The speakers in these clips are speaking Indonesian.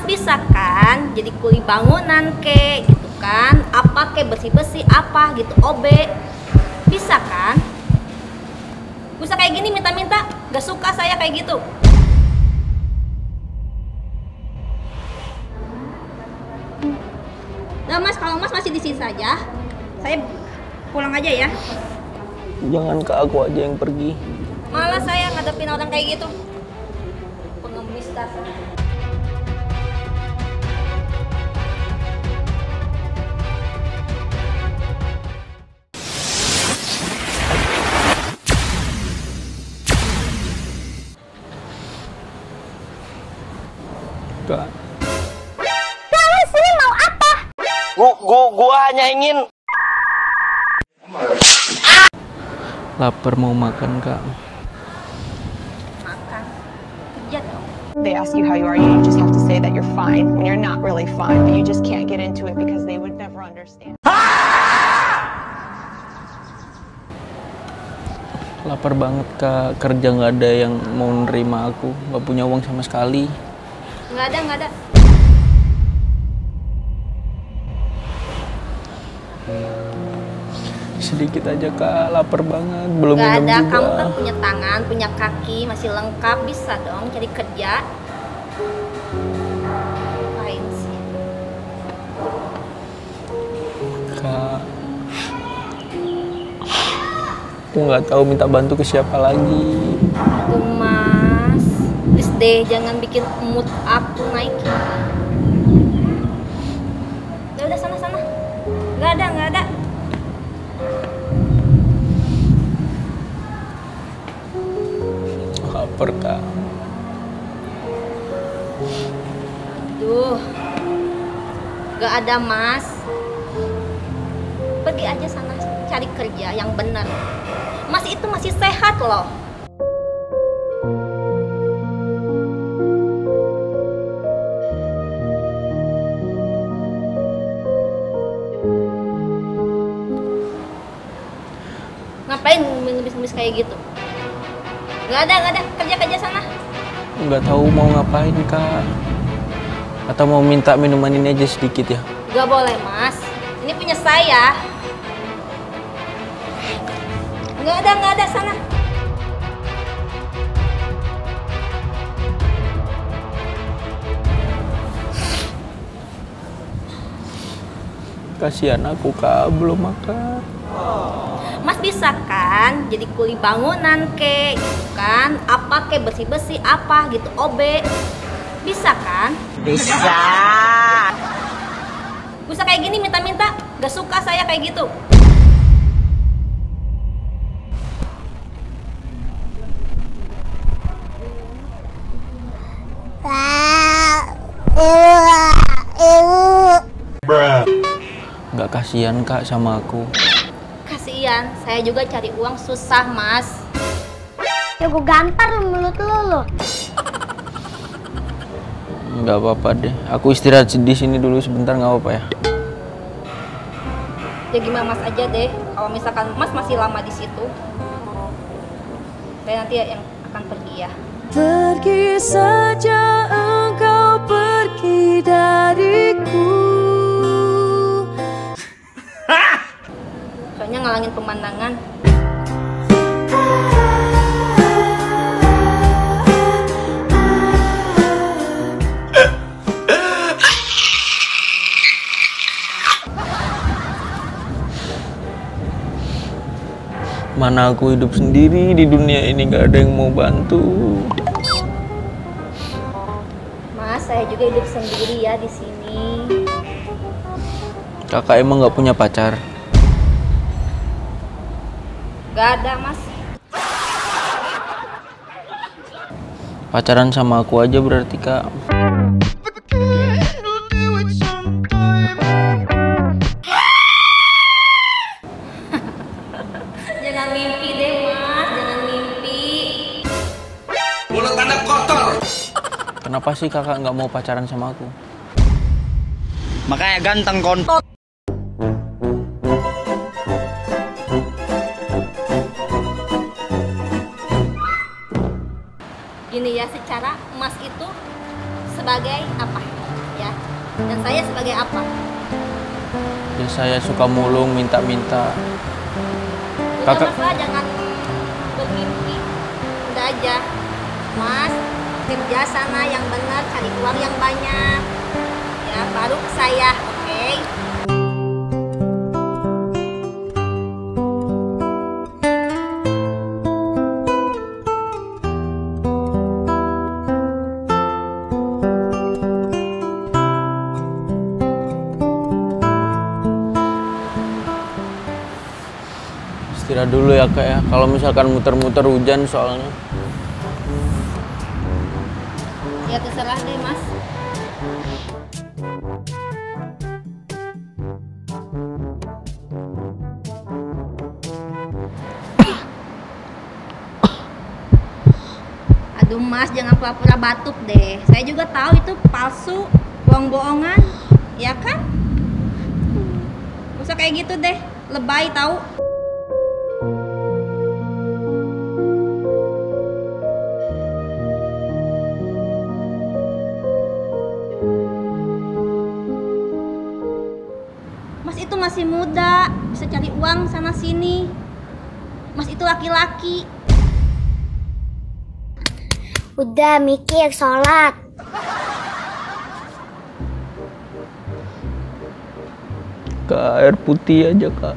bisa kan jadi kuli bangunan kek gitu kan, apa kek bersih-bersih apa gitu, OB bisa kan? Gak usah kayak gini minta-minta, gak suka saya kayak gitu. Nah mas, kalau mas masih di sini saja, saya pulang aja ya. Jangan ke aku aja yang pergi. Malah saya ngadepin orang kayak gitu, pengemis dasar. Kak, Kamu sini mau apa? gua hanya ingin lapar mau makan, Kak. Makan, kerja dong. They ask you how you are, you just have to say that you're fine when you're not really fine, but you just can't get into it because they would never understand. Lapar banget, Kak. Kerja nggak ada yang mau nerima aku. Nggak punya uang sama sekali. Nggak ada. Sedikit aja, Kak. Lapar banget. Belum Nggak minum ada, juga. kamu kan punya tangan, punya kaki, masih lengkap, bisa dong cari kerja. Ngapain sih? Kak, aku nggak tahu minta bantu ke siapa lagi. Tuh mas, please deh jangan bikin mood aku naik. Udah sana. Nggak ada. Lapar, Kak. Duh, nggak ada mas. Pergi aja sana cari kerja yang benar. Mas itu masih sehat loh. Ngapain ngemis-ngemis kayak gitu? Nggak ada. Kerja sana. Nggak tahu mau ngapain, Kak. Atau mau minta minuman ini aja sedikit ya? Nggak boleh mas. Ini punya saya. Nggak ada sana. Kasihan aku, Kak. Belum makan. Mas bisa kan jadi kuli bangunan kek gitu kan, apa kek bersih-bersih apa gitu, OB bisa kan? Bisa. Gak usah kayak gini minta-minta, gak suka saya kayak gitu. Nggak kasihan, Kak, sama aku. Kasian, saya juga cari uang susah mas. Ya gue gampar lu mulut lu. Nggak apa-apa deh. Aku istirahat di sini dulu sebentar, nggak apa-apa ya? Ya gimana mas aja deh, kalau misalkan mas masih lama di situ, saya nanti yang akan pergi ya. Pergi saja engkau pergi dariku. Soalnya ngalangin pemandangan. Mana aku hidup sendiri di dunia ini, nggak ada yang mau bantu. Mas, saya juga hidup sendiri ya di sini. Kakak emang nggak punya pacar? Gak ada mas. Pacaran sama aku aja berarti, Kak. Jangan mimpi deh mas, jangan mimpi. Mulut Anda kotor. Kenapa sih kakak nggak mau pacaran sama aku? Makanya ganteng kontot. Gini ya, secara emas itu sebagai apa? Ya. Dan saya sebagai apa? Ya saya suka mulung, minta-minta. Udah Kakak- Mas lah, jangan bermimpi. Udah aja. Mas, kerja sana yang benar, cari uang yang banyak. Ya, baru ke saya, oke? Istirahat dulu ya kak ya. Kalau misalkan muter-muter hujan soalnya. Ya terserah deh Mas. Aduh Mas, jangan pura-pura batuk deh. Saya juga tahu itu palsu, bohong-bohongan, ya kan? Gak usah kayak gitu deh, lebay tahu. Mas itu masih muda, bisa cari uang sana sini. Mas itu laki-laki. Udah mikir sholat. Kak, air putih aja kak.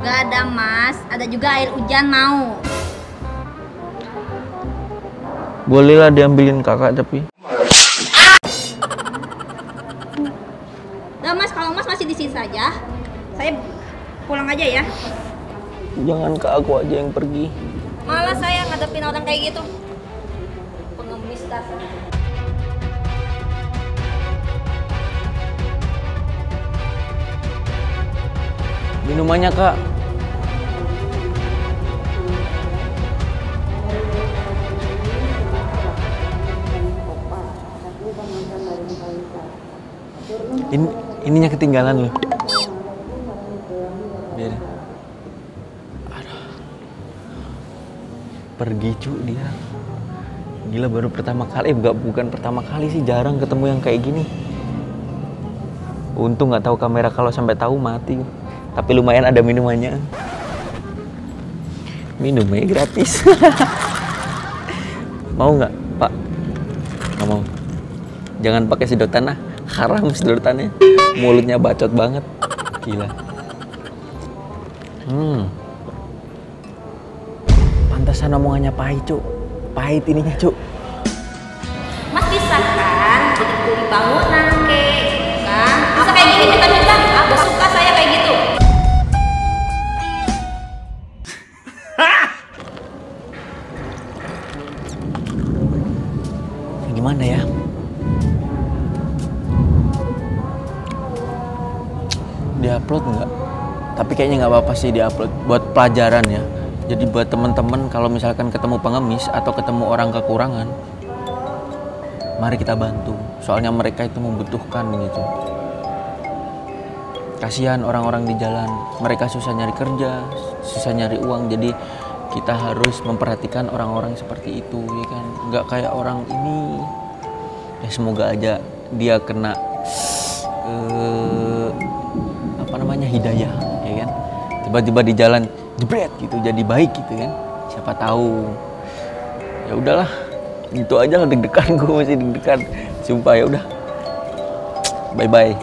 Gak ada Mas, ada juga air hujan mau. Bolehlah diambilin kakak tapi. Gak Mas, kalau Mas masih di sini saja, saya pulang aja ya. Jangan kak, aku aja yang pergi. Malah saya ngadepin orang kayak gitu. Pengemis dasar. Minumannya kak. Ininya ketinggalan loh. Biarin. Aduh. Pergi cu dia. Gila, baru pertama kali, bukan pertama kali sih, jarang ketemu yang kayak gini. Untung nggak tahu kamera, kalau sampai tahu mati. Tapi lumayan ada minumannya. Minumnya gratis. Mau nggak Pak? Nggak mau. Jangan pakai sedotan lah. Haram sedotannya. Mulutnya bacot banget. Gila. Pantesan omongannya pahit, Cuk. Pahit ininya, Cuk. Mas bisa kan jadi kuli bangunan kek, kan? Bisa kayak gini minta-minta, aku suka saya kayak gitu. Gimana ya? Diupload nggak? Tapi kayaknya nggak apa-apa sih diupload, buat pelajaran ya. Jadi buat teman-teman kalau misalkan ketemu pengemis atau ketemu orang kekurangan, mari kita bantu. Soalnya mereka itu membutuhkan gitu. Kasihan orang-orang di jalan, mereka susah nyari kerja, susah nyari uang. Jadi kita harus memperhatikan orang-orang seperti itu, ya kan? Nggak kayak orang ini. Ya semoga aja dia kena hidayah, ya kan? Tiba-tiba di jalan jebret gitu, jadi baik gitu kan? Siapa tahu. Ya udahlah, itu aja lah, deg-degan, gue masih deg-degan. Sumpah, ya udah. Bye bye.